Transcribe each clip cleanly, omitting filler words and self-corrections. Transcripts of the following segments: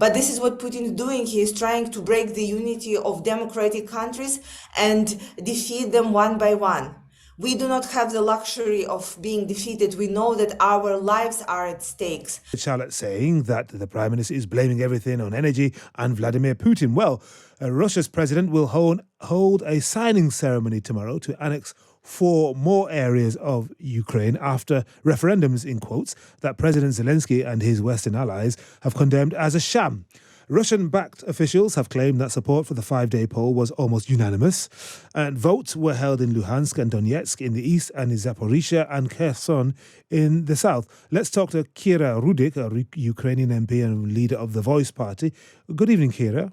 But this is what Putin is doing. He is trying to break the unity of democratic countries and defeat them one by one. We do not have the luxury of being defeated. We know that our lives are at stakes. Charlotte saying that the Prime Minister is blaming everything on energy and Vladimir Putin. Well, Russia's president will hold a signing ceremony tomorrow to annex 4 more areas of Ukraine after referendums, in quotes, that President Zelensky and his Western allies have condemned as a sham. Russian-backed officials have claimed that support for the 5-day poll was almost unanimous, and votes were held in Luhansk and Donetsk in the east and in Zaporizhia and Kherson in the south. Let's talk to Kira Rudik, a Ukrainian MP and leader of the Voice Party. Good evening, Kira.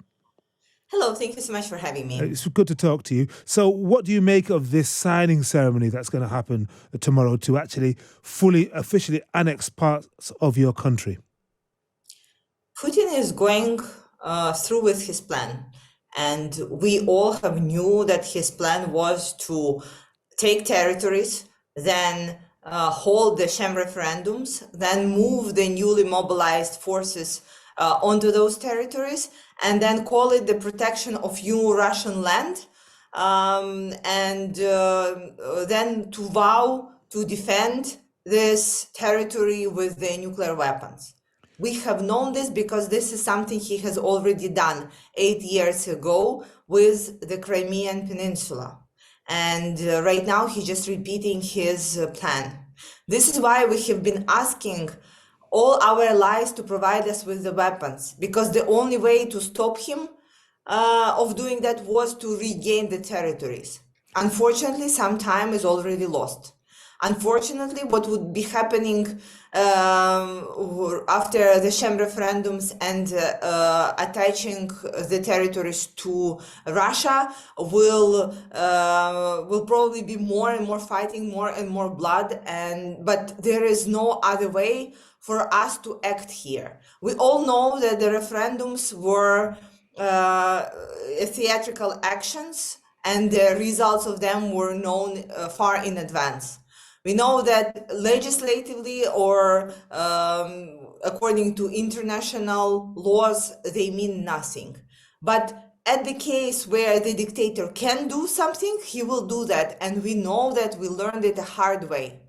Hello, thank you so much for having me. It's good to talk to you. So what do you make of this signing ceremony that's going to happen tomorrow to actually officially annex parts of your country? Putin is going through with his plan, and we all have knew that his plan was to take territories, then hold the sham referendums, then move the newly mobilized forces onto those territories, and then call it the protection of new Russian land, and then to vow to defend this territory with the nuclear weapons. We have known this because this is something he has already done 8 years ago with the Crimean Peninsula. And right now he's just repeating his plan. This is why we have been asking all our allies to provide us with the weapons, because the only way to stop him of doing that was to regain the territories. Unfortunately, some time is already lost. Unfortunately, what would be happening after the sham referendums and attaching the territories to Russia will probably be more and more fighting, more and more blood, but there is no other way for us to act here. We all know that the referendums were theatrical actions, and the results of them were known far in advance. We know that legislatively or according to international laws, they mean nothing. But at the case where the dictator can do something, he will do that. And we know that we learned it the hard way.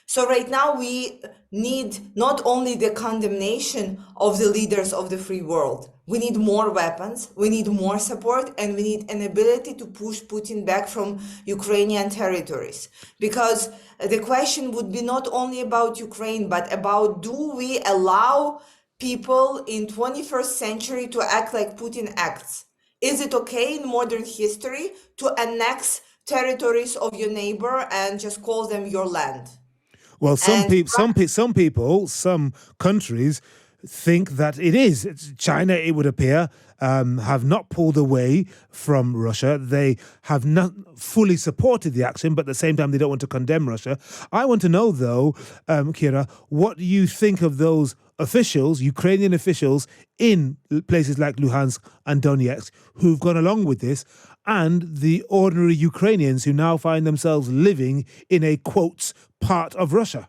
So right now we need not only the condemnation of the leaders of the free world, we need more weapons, we need more support, and we need an ability to push Putin back from Ukrainian territories. Because the question would be not only about Ukraine, but about, do we allow people in 21st century to act like Putin acts? Is it okay in modern history to annex territories of your neighbor and just call them your land? Well, some countries think that it is. China, it would appear, have not pulled away from Russia. They have not fully supported the action, but at the same time, they don't want to condemn Russia. I want to know, though, Kira, what you think of those officials, Ukrainian officials in places like Luhansk and Donetsk, who've gone along with this, and the ordinary Ukrainians who now find themselves living in a, quotes, part of Russia.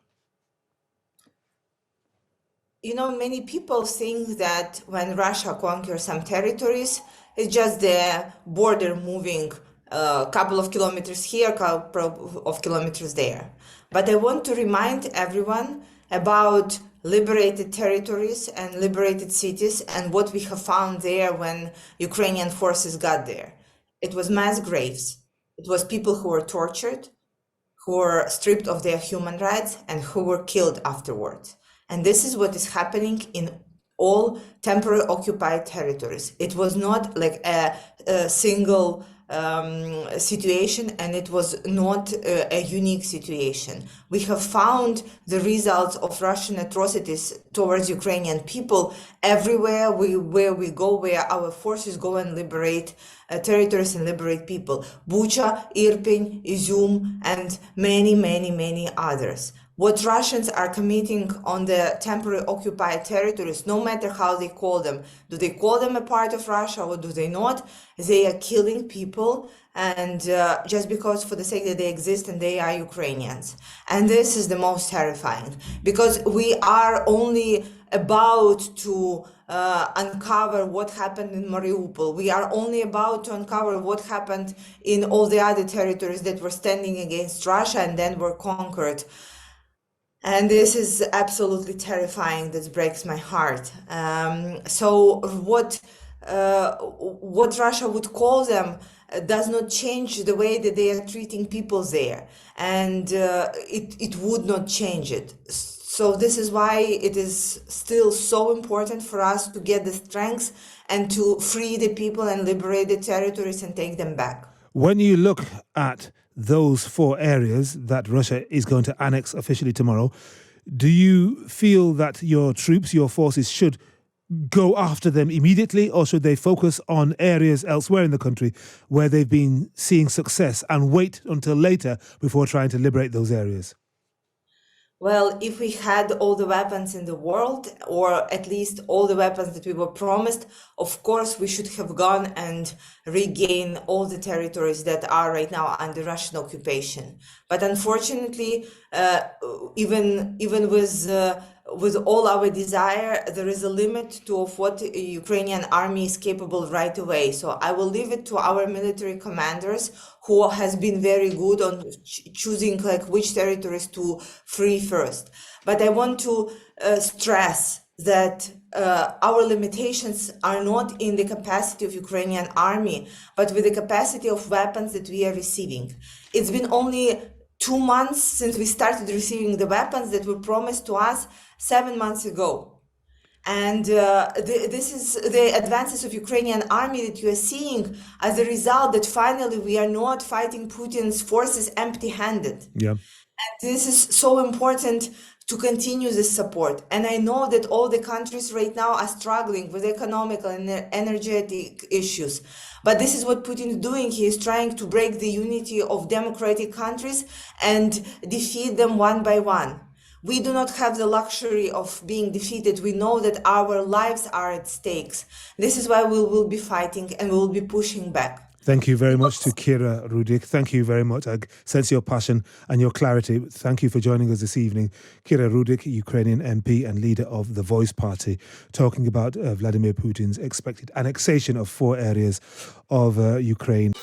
You know, many people think that when Russia conquers some territories, it's just the border moving a couple of kilometers here, a couple of kilometers there. But I want to remind everyone about liberated territories and liberated cities and what we have found there when Ukrainian forces got there. It was mass graves. It was people who were tortured, who were stripped of their human rights, and who were killed afterwards. And this is what is happening in all temporary occupied territories. It was not like a single situation, and it was not a unique situation. We have found the results of Russian atrocities towards Ukrainian people everywhere where we go, where our forces go and liberate territories and liberate people. Bucha, Irpin, Izum, and many, many, many others. What Russians are committing on the temporary occupied territories, no matter how they call them, do they call them a part of Russia or do they not? They are killing people, and just because for the sake that they exist and they are Ukrainians. And this is the most terrifying, because we are only about to uncover what happened in Mariupol. We are only about to uncover what happened in all the other territories that were standing against Russia and then were conquered. And this is absolutely terrifying. This breaks my heart. So what Russia would call them does not change the way that they are treating people there, and it would not change it. So this is why it is still so important for us to get the strength and to free the people and liberate the territories and take them back. When you look at those 4 areas that Russia is going to annex officially tomorrow, do you feel that your troops, your forces, should go after them immediately, or should they focus on areas elsewhere in the country where they've been seeing success and wait until later before trying to liberate those areas? Well, if we had all the weapons in the world, or at least all the weapons that we were promised, of course, we should have gone and regain all the territories that are right now under Russian occupation. But unfortunately, even with all our desire, there is a limit to of what a Ukrainian army is capable right away. So I will leave it to our military commanders, who has been very good on choosing like which territories to free first. But I want to stress that our limitations are not in the capacity of Ukrainian army, but with the capacity of weapons that we are receiving. It's been only 2 months since we started receiving the weapons that were promised to us 7 months ago. And this is the advances of Ukrainian army that you are seeing as a result that finally we are not fighting Putin's forces empty-handed. Yeah. And this is so important to continue this support. And I know that all the countries right now are struggling with economical and energetic issues. But this is what Putin is doing. He is trying to break the unity of democratic countries and defeat them one by one. We do not have the luxury of being defeated. We know that our lives are at stakes. This is why we will be fighting and we will be pushing back. Thank you very much to Kira Rudik. Thank you very much. I sense your passion and your clarity. Thank you for joining us this evening. Kira Rudik, Ukrainian MP and leader of the Voice Party, talking about Vladimir Putin's expected annexation of 4 areas of Ukraine.